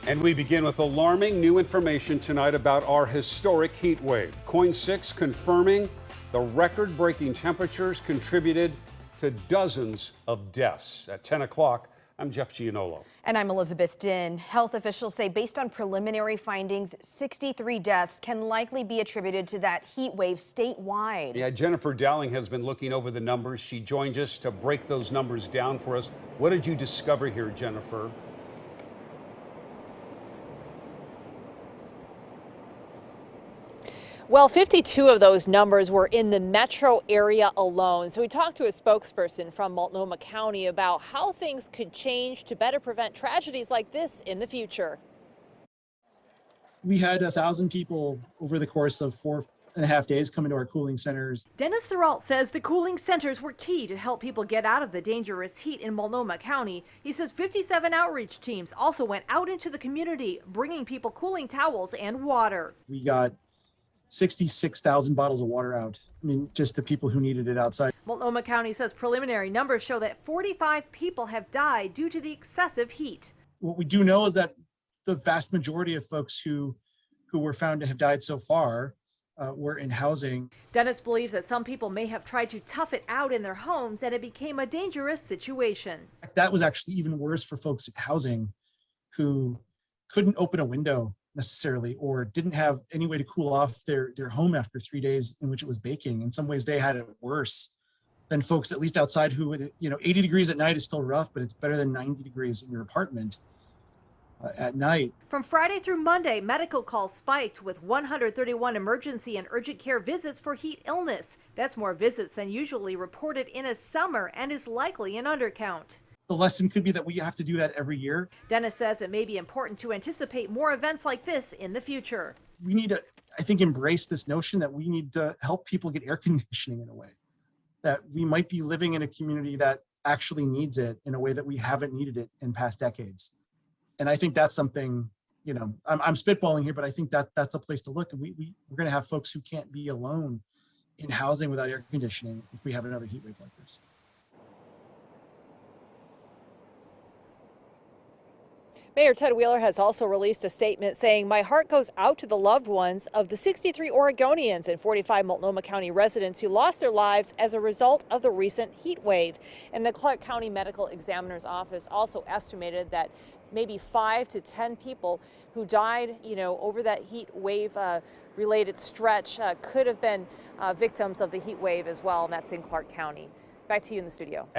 And we begin with alarming new information tonight about our historic heat wave. Coin 6 confirming the record-breaking temperatures contributed to dozens of deaths. At 10 o'clock, I'm Jeff Gianolo. And I'm Elizabeth Din. Health officials say based on preliminary findings, 63 deaths can likely be attributed to that heat wave statewide. Yeah, Jennifer Dowling has been looking over the numbers. She joins us to break those numbers down for us. What did you discover here, Jennifer? Well, 52 of those numbers were in the metro area alone. So we talked to a spokesperson from Multnomah County about how things could change to better prevent tragedies like this in the future. We had 1,000 people over the course of 4.5 days come into our cooling centers. Dennis Thuralt says the cooling centers were key to help people get out of the dangerous heat in Multnomah County. He says 57 outreach teams also went out into the community, bringing people cooling towels and water. We got 66,000 bottles of water out. I mean, just to people who needed it outside. Multnomah County says preliminary numbers show that 45 people have died due to the excessive heat. What we do know is that the vast majority of folks who were found to have died so far were in housing. Dennis believes that some people may have tried to tough it out in their homes and it became a dangerous situation. That was actually even worse for folks in housing who couldn't open a window necessarily, or didn't have any way to cool off their home after 3 days in which it was baking. In some ways, they had it worse than folks, at least outside, who would, 80 degrees at night is still rough, but it's better than 90 degrees in your apartment at night. From Friday through Monday, medical calls spiked with 131 emergency and urgent care visits for heat illness. That's more visits than usually reported in a summer and is likely an undercount. The lesson could be that we have to do that every year. Dennis says it may be important to anticipate more events like this in the future. We need to, I think, embrace this notion that we need to help people get air conditioning in a way, that we might be living in a community that actually needs it in a way that we haven't needed it in past decades. And I think that's something, I'm spitballing here, but I think that's a place to look. And we're going to have folks who can't be alone in housing without air conditioning if we have another heat wave like this. Mayor Ted Wheeler has also released a statement saying, "My heart goes out to the loved ones of the 63 Oregonians and 45 Multnomah County residents who lost their lives as a result of the recent heat wave." And the Clark County Medical Examiner's Office also estimated that maybe 5 to 10 people who died, over that heat wave related stretch could have been victims of the heat wave as well. And that's in Clark County. Back to you in the studio.